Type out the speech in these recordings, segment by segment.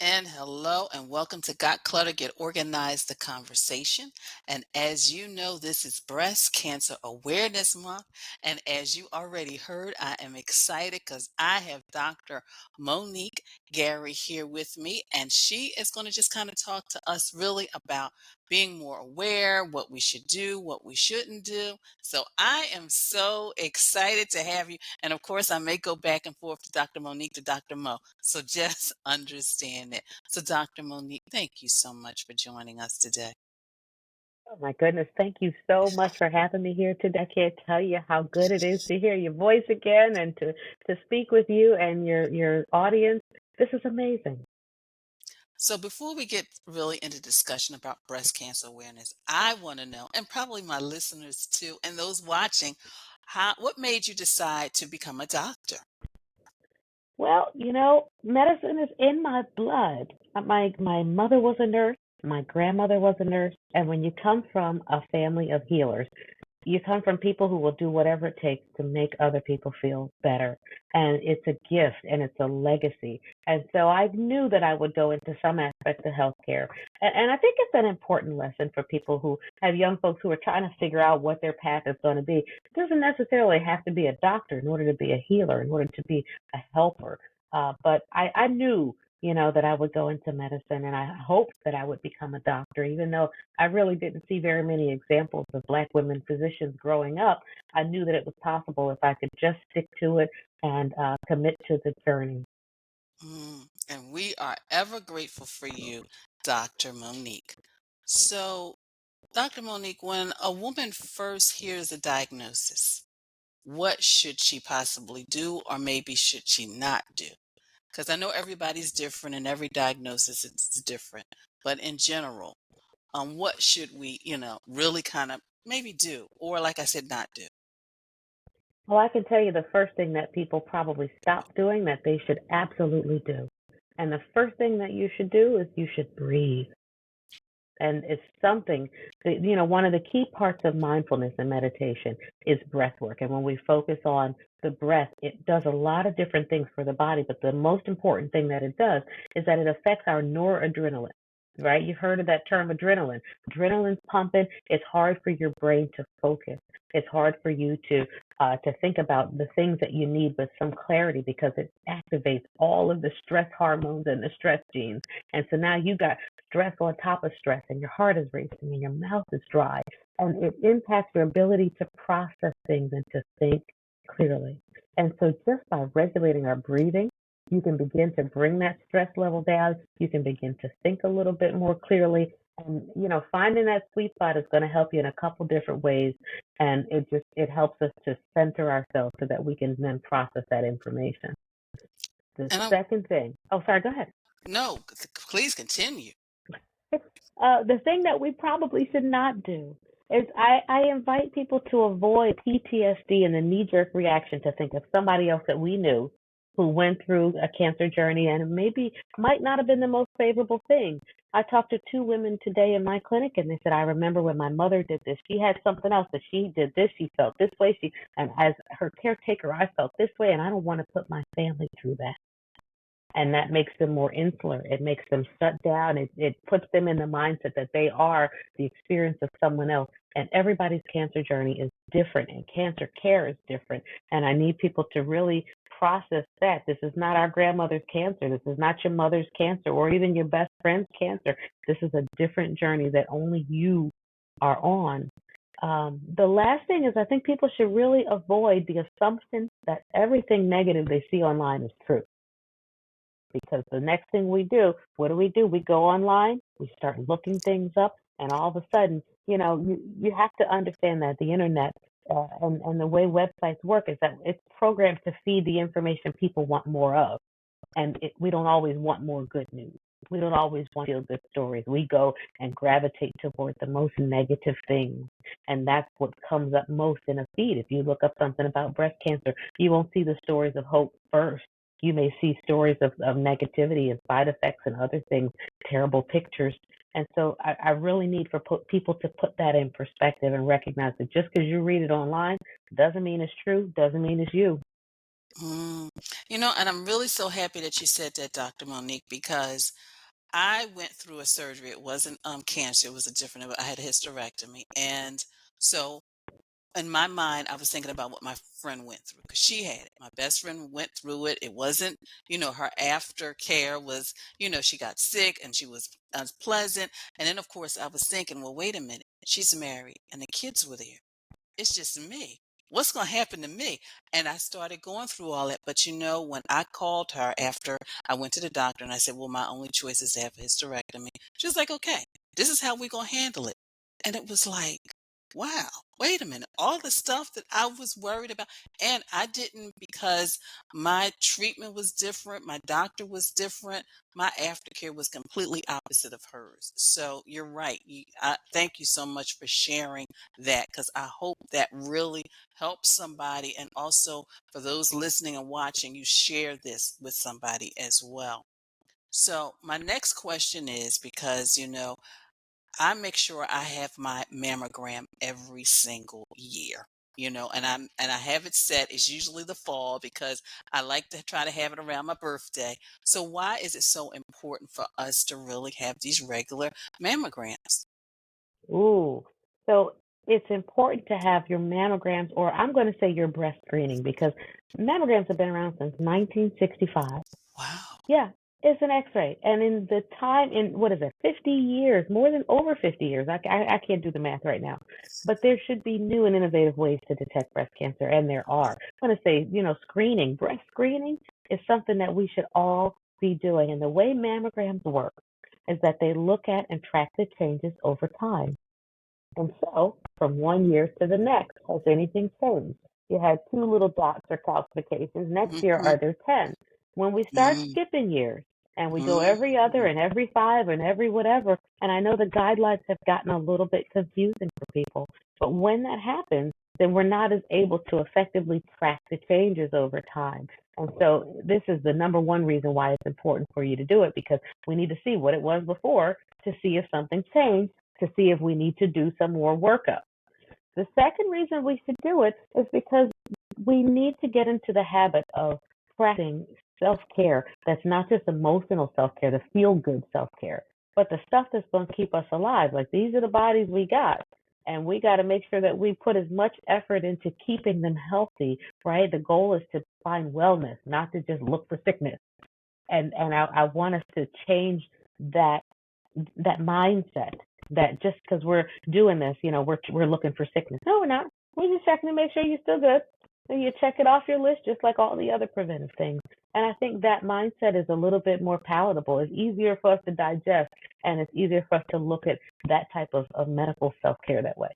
And hello and welcome to Got Clutter, Get Organized, the conversation. And as you know, this is Breast Cancer Awareness Month. And as you already heard, I am excited because I have Dr. Monique Gary here with me. And she is going to just kind of talk to us really about being more aware, what we should do, what we shouldn't do. So I am so excited to have you. And of course, I may go back and forth to Dr. Monique to Dr. Mo. So just understand it. So, Dr. Monique, thank you so much for joining us today. Oh my goodness, thank you so much for having me here today. I can't tell you how good it is to hear your voice again and to speak with you and your audience. This is amazing. So, before we get really into discussion about breast cancer awareness, I want to know, and probably my listeners too, and those watching, what made you decide to become a doctor? Well, medicine is in my blood. My mother was a nurse, my grandmother was a nurse, and when you come from a family of healers, you come from people who will do whatever it takes to make other people feel better. And it's a gift and it's a legacy. And so I knew that I would go into some aspect of healthcare. And I think it's an important lesson for people who have young folks who are trying to figure out what their path is going to be. It doesn't necessarily have to be a doctor in order to be a healer, in order to be a helper. But I knew that I would go into medicine and I hoped that I would become a doctor, even though I really didn't see very many examples of Black women physicians growing up. I knew that it was possible if I could just stick to it and commit to the journey. And we are ever grateful for you, Dr. Monique. So, Dr. Monique, when a woman first hears a diagnosis, what should she possibly do, or maybe should she not do? Because I know everybody's different and every diagnosis is different. But in general, what should we, really kind of maybe do, or like I said, not do? Well, I can tell you the first thing that people probably stop doing that they should absolutely do. And the first thing that you should do is you should breathe. And it's something that, one of the key parts of mindfulness and meditation is breath work. And when we focus on the breath, it does a lot of different things for the body. But the most important thing that it does is that it affects our noradrenaline, right? You've heard of that term adrenaline. Adrenaline's pumping. It's hard for your brain to focus. It's hard for you to think about the things that you need with some clarity because it activates all of the stress hormones and the stress genes. And so now you got stress on top of stress, and your heart is racing, and your mouth is dry, and it impacts your ability to process things and to think clearly. And so, just by regulating our breathing, you can begin to bring that stress level down. You can begin to think a little bit more clearly. And finding that sweet spot is going to help you in a couple different ways, and it helps us to center ourselves so that we can then process that information. The And I, second thing, oh, sorry, go ahead. no, please continue. The thing that we probably should not do is I invite people to avoid PTSD and the knee jerk reaction to think of somebody else that we knew who went through a cancer journey and maybe might not have been the most favorable thing. I talked to two women today in my clinic and they said, I remember when my mother did this. She had something else that she did this. She felt this way. And as her caretaker, I felt this way. And I don't want to put my family through that, and that makes them more insular. It makes them shut down. It puts them in the mindset that they are the experience of someone else. And everybody's cancer journey is different, and cancer care is different. And I need people to really process that. This is not our grandmother's cancer. This is not your mother's cancer or even your best friend's cancer. This is a different journey that only you are on. The last thing is I think people should really avoid the assumption that everything negative they see online is true, because the next thing we do, what do? We go online, we start looking things up, and all of a sudden, you have to understand that the internet and the way websites work is that it's programmed to feed the information people want more of. And we don't always want more good news. We don't always want feel good stories. We go and gravitate toward the most negative things. And that's what comes up most in a feed. If you look up something about breast cancer, you won't see the stories of hope first. You may see stories of negativity and side effects and other things, terrible pictures. And so I really need for people to put that in perspective and recognize that just because you read it online doesn't mean it's true, doesn't mean it's you. Mm. And I'm really so happy that you said that, Dr. Monique, because I went through a surgery. It wasn't cancer. It was a different. I had a hysterectomy, and so in my mind, I was thinking about what my friend went through because she had it. My best friend went through it. It wasn't, her aftercare was, she got sick and she was unpleasant. And then, of course, I was thinking, well, wait a minute. She's married and the kids were there. It's just me. What's going to happen to me? And I started going through all that. But when I called her after I went to the doctor and I said, well, my only choice is to have a hysterectomy, she was like, okay, this is how we're going to handle it. And it was like, wow, wait a minute. All the stuff that I was worried about, and I didn't because my treatment was different, my doctor was different, my aftercare was completely opposite of hers. So you're right. Thank you so much for sharing that because I hope that really helps somebody. And also for those listening and watching, you share this with somebody as well. So my next question is because, I make sure I have my mammogram every single year. And I have it set. It's usually the fall because I like to try to have it around my birthday. So why is it so important for us to really have these regular mammograms? Ooh. So it's important to have your mammograms, or I'm going to say your breast screening, because mammograms have been around since 1965. Wow. Yeah, it's an X-ray, and in the time, in what is it, 50 years, more than over 50 years. I can't do the math right now, but there should be new and innovative ways to detect breast cancer, and there are. I'm going to say, screening, breast screening is something that we should all be doing. And the way mammograms work is that they look at and track the changes over time. And so, from one year to the next, has anything changed? You had two little dots or calcifications. Next year, Mm-hmm. are there 10? When we start skipping years and we go every other Mm-hmm. and every 5 and every whatever, and I know the guidelines have gotten a little bit confusing for people, but when that happens, then we're not as able to effectively track the changes over time. And so, this is the number one reason why it's important for you to do it, because we need to see what it was before to see if something changed, to see if we need to do some more workup. The second reason we should do it is because we need to get into the habit of practicing self care that's not just emotional self care, the feel good self care, but the stuff that's going to keep us alive. Like, these are the bodies we got. And we got to make sure that we put as much effort into keeping them healthy, right? The goal is to find wellness, not to just look for sickness. And I want us to change that mindset, that just because we're doing this, we're looking for sickness. No, we're not. We're just checking to make sure you're still good. And you check it off your list just like all the other preventive things. And I think that mindset is a little bit more palatable. It's easier for us to digest, and it's easier for us to look at that type of medical self care that way.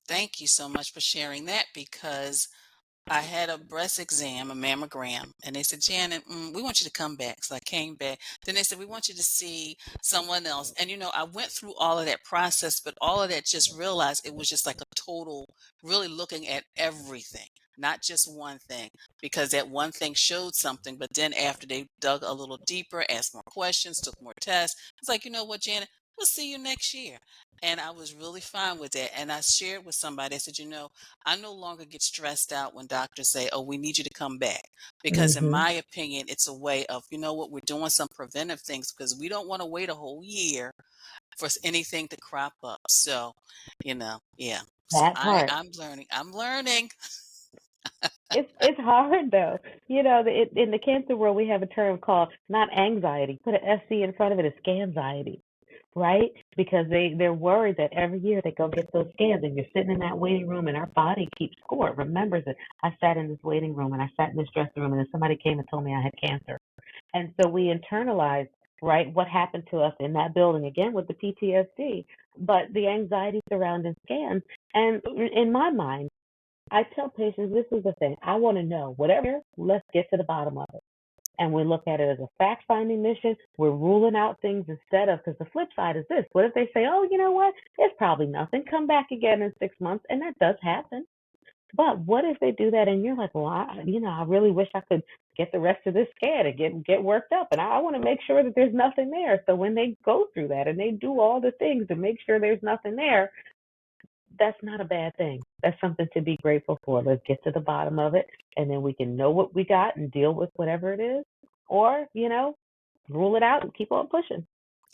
Thank you so much for sharing that because I had a breast exam, a mammogram, and they said, Janet, we want you to come back. So I came back. Then they said, we want you to see someone else. And, I went through all of that process, but all of that just realized it was just like a total, really looking at everything, not just one thing, because that one thing showed something. But then after they dug a little deeper, asked more questions, took more tests, it's like, you know what, Janet? We'll see you next year. And I was really fine with that. And I shared with somebody, I said, I no longer get stressed out when doctors say, oh, we need you to come back. Because in Mm-hmm. my opinion, it's a way of, what, we're doing some preventive things because we don't want to wait a whole year for anything to crop up. So, yeah. So That part. I'm learning. I'm learning. It's hard though. In the cancer world, we have a term called not anxiety. Put an SC in front of it. It's scanxiety, right? Because they're worried that every year they go get those scans, and you're sitting in that waiting room, and our body keeps score. It remembers it. I sat in this waiting room, and I sat in this dressing room, and then somebody came and told me I had cancer, and so we internalize, right, what happened to us in that building again with the PTSD, but the anxiety surrounding scans. And in my mind, I tell patients, this is the thing. I want to know whatever, let's get to the bottom of it. And we look at it as a fact finding mission. We're ruling out things instead of, because the flip side is this. What if they say, oh, you know what? It's probably nothing. Come back again in 6 months. And that does happen. But what if they do that and you're like, well, I really wish I could get the rest of this scan and get worked up. And I want to make sure that there's nothing there. So when they go through that and they do all the things to make sure there's nothing there, that's not a bad thing. That's something to be grateful for. Let's get to the bottom of it, and then we can know what we got and deal with whatever it is, or rule it out and keep on pushing.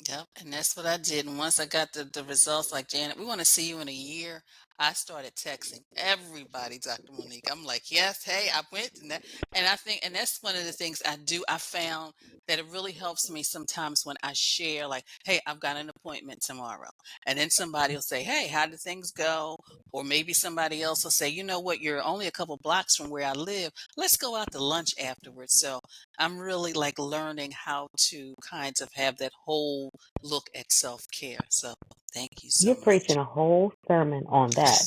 Yep, and that's what I did. And once I got the results, like Janet, we want to see you in a year. I started texting everybody, Dr. Monique. I'm like, yes, hey, I went and I think, and that's one of the things I do. I found that it really helps me sometimes when I share, like, hey, I've got an appointment tomorrow, and then somebody will say, hey, how did things go? Or maybe somebody else will say, you know what, you're only a couple blocks from where I live. Let's go out to lunch afterwards. So I'm really like learning how to kind of have that whole look at self-care. So thank you so You're much. preaching a whole sermon on that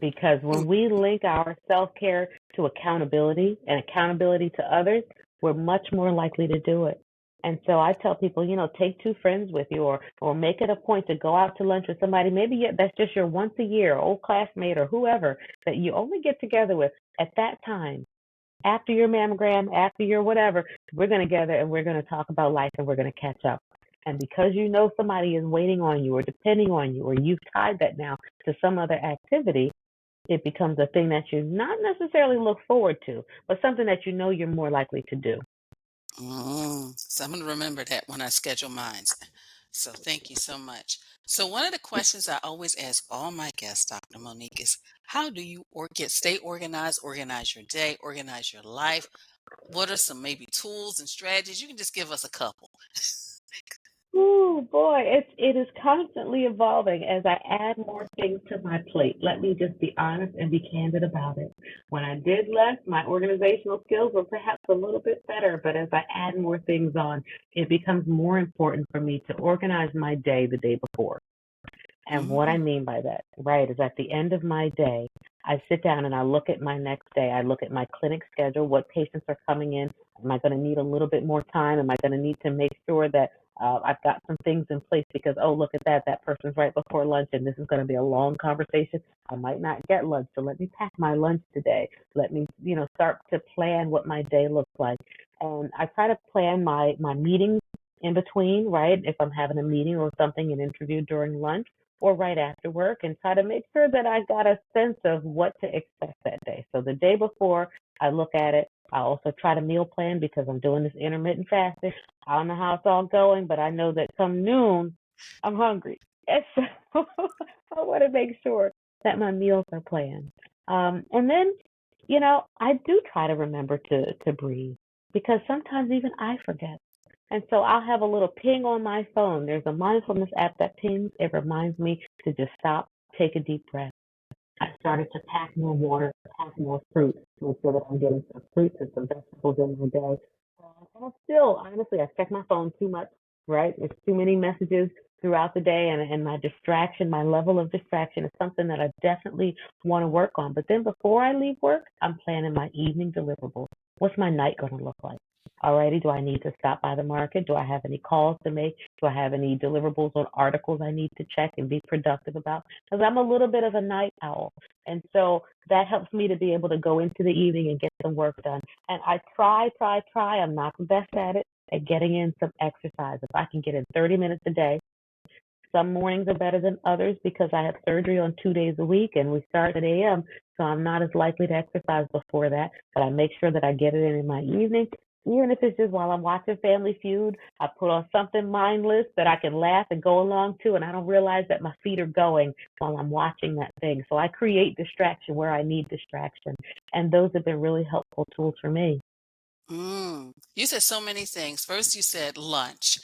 because when we link our self care to accountability and accountability to others, we're much more likely to do it. And so I tell people, take two friends with you or make it a point to go out to lunch with somebody. Maybe that's just your once a year old classmate or whoever that you only get together with at that time after your mammogram, after your whatever, we're going to gather and we're going to talk about life and we're going to catch up. And because you know somebody is waiting on you or depending on you, or you've tied that now to some other activity, it becomes a thing that you not necessarily look forward to, but something that you know you're more likely to do. So I'm going to remember that when I schedule mine. So thank you so much. So one of the questions I always ask all my guests, Dr. Monique, is how do you stay organized, organize your day, organize your life? What are some maybe tools and strategies? You can just give us a couple. Ooh, boy, it is constantly evolving as I add more things to my plate. Let me just be honest and be candid about it. When I did less, my organizational skills were perhaps a little bit better, but as I add more things on, it becomes more important for me to organize my day the day before. And what I Mm, mean by that, right, is at the end of my day, I sit down and I look at my next day. I look at my clinic schedule, what patients are coming in. Am I going to need a little bit more time? Am I going to need to make sure that I've got some things in place because, oh, look at that. That person's right before lunch and this is going to be a long conversation. I might not get lunch. So let me pack my lunch today. Let me, start to plan what my day looks like. And I try to plan my meetings in between, right? If I'm having a meeting or something, an interview during lunch or right after work and try to make sure that I got a sense of what to expect that day. So the day before, I look at it. I also try to meal plan because I'm doing this intermittent fasting. I don't know how it's all going, but I know that come noon, I'm hungry. And so I want to make sure that my meals are planned. And then, I do try to remember to breathe because sometimes even I forget. And so I'll have a little ping on my phone. There's a mindfulness app that pings. It reminds me to just stop, take a deep breath. I started to pack more water, pack more fruit, make sure that I'm getting some fruits and some vegetables in my day. And I still, honestly, I check my phone too much, right? It's too many messages throughout the day, and my distraction, my level of distraction is something that I definitely want to work on. But then before I leave work, I'm planning my evening deliverables. What's my night going to look like? Alrighty, do I need to stop by the market? Do I have any calls to make? Do I have any deliverables on articles I need to check and be productive about? Because I'm a little bit of a night owl. And so that helps me to be able to go into the evening and get some work done. And I try. I'm not the best at it, at getting in some exercise. If I can get in 30 minutes a day, some mornings are better than others because I have surgery on 2 days a week and we start at a.m. So I'm not as likely to exercise before that, but I make sure that I get it in my evening. Even if it's just while I'm watching Family Feud, I put on something mindless that I can laugh and go along to, and I don't realize that my feet are going while I'm watching that thing. So I create distraction where I need distraction, and those have been really helpful tools for me. You said so many things. First, you said lunch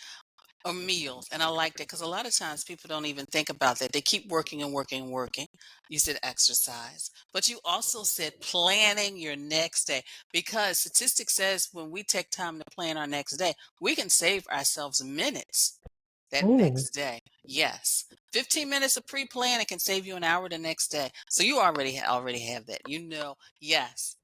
or meals, and I like that because a lot of times people don't even think about that. They keep working and working and working. You said exercise, but you also said planning your next day because statistics says when we take time to plan our next day, we can save ourselves minutes that Ooh, next day. Yes. 15 minutes of pre-planning can save you an hour the next day. So you already have that. Yes.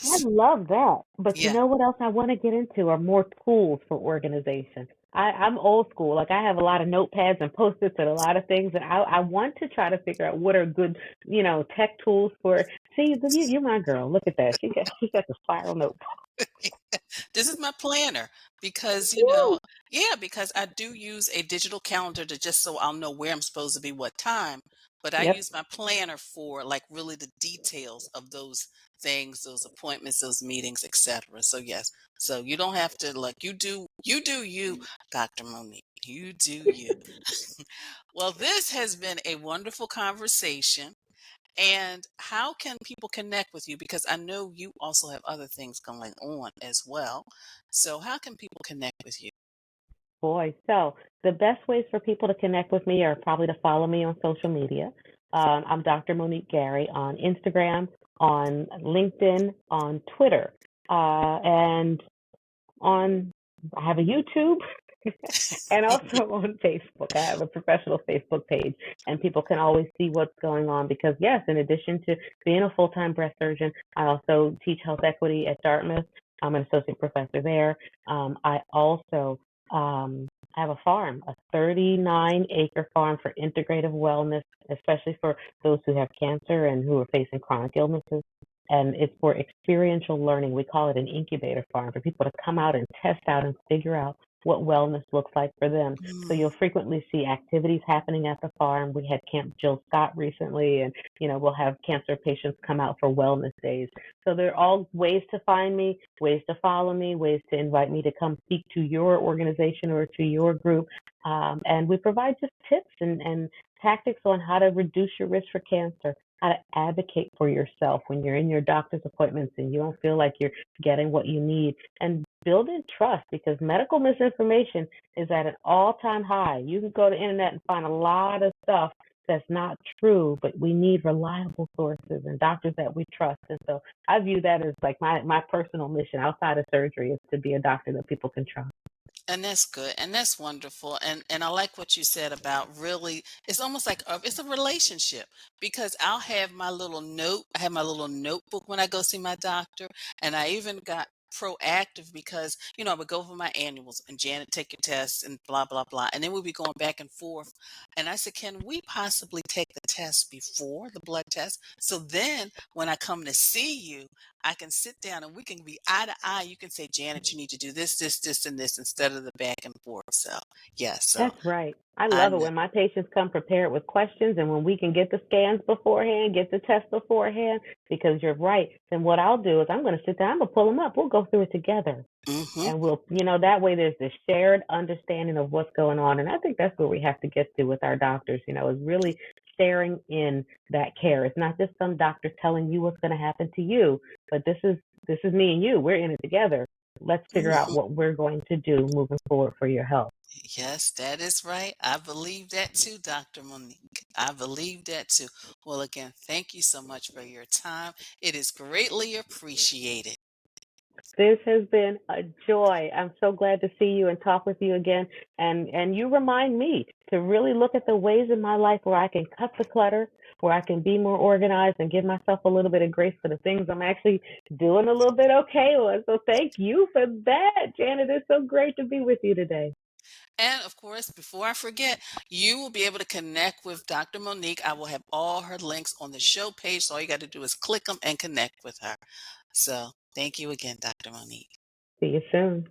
I Yes. love that. But you Yeah. know what else I want to get into are more tools for organization. I'm old school. Like I have a lot of notepads and post-its and a lot of things, and I want to try to figure out what are good, tech tools for. See, you're my girl. Look at that. She got the spiral note. This is my planner because, Woo! because I do use a digital calendar to just so I'll know where I'm supposed to be, what time. But I Yep. use my planner for like really the details of those things, those appointments, those meetings, etc. So yes. So you don't have to like you do you, Dr. Monique. You do you. Well, this has been a wonderful conversation. And how can people connect with you? Because I know you also have other things going on as well. So, how can people connect with you? Boy, so the best ways for people to connect with me are probably to follow me on social media. I'm Dr. Monique Gary on Instagram, on LinkedIn, on Twitter, and on I have a YouTube and also on Facebook. I have a professional Facebook page, and people can always see what's going on because, yes, in addition to being a full time breast surgeon, I also teach health equity at Dartmouth. I'm an associate professor there. I also have a farm, a 39-acre farm for integrative wellness, especially for those who have cancer and who are facing chronic illnesses. And it's for experiential learning. We call it an incubator farm for people to come out and test out and figure out what wellness looks like for them. So Mm, you'll frequently see activities happening at the farm. We had Camp Jill Scott recently, and we'll have cancer patients come out for wellness days. So there are all ways to find me, ways to follow me, ways to invite me to come speak to your organization or to your group. And we provide just tips and tactics on how to reduce your risk for cancer, how to advocate for yourself when you're in your doctor's appointments and you don't feel like you're getting what you need, and building trust because medical misinformation is at an all-time high. You can go to the internet and find a lot of stuff that's not true, but we need reliable sources and doctors that we trust. And so I view that as like my personal mission outside of surgery is to be a doctor that people can trust. and that's good, and that's wonderful, and I like what you said about really. It's almost like it's a relationship because I'll have my little note. I have my little notebook when I go see my doctor, and I even got proactive because I would go over my annuals and Janet take your tests and blah blah blah, and then we'd be going back and forth. And I said, can we possibly take the test before the blood test? So then when I come to see you, I can sit down and we can be eye to eye. You can say, Janet, you need to do this, this, this, and this instead of the back and forth. So, yeah, so That's right. I I love it know. when my patients come prepared with questions and when we can get the scans beforehand, get the test beforehand, because you're right. Then what I'll do is I'm going to sit down, I'm going to pull them up. We'll go through it together. Hmm. And that way there's this shared understanding of what's going on. And I think that's where we have to get to with our doctors, is really sharing in that care. It's not just some doctor telling you what's going to happen to you, but this is me and you. We're in it together. Let's figure out Hmm. what we're going to do moving forward for your health. Yes, that is right. I believe that too, Dr. Monique. I believe that too. Well, again, thank you so much for your time. It is greatly appreciated. This has been a joy. I'm so glad to see you and talk with you again. And you remind me to really look at the ways in my life where I can cut the clutter, where I can be more organized and give myself a little bit of grace for the things I'm actually doing a little bit okay with. So thank you for that, Janet. It's so great to be with you today. And of course, before I forget, you will be able to connect with Dr. Monique. I will have all her links on the show page. So all you got to do is click them and connect with her. So thank you again, Dr. Monique. See you soon.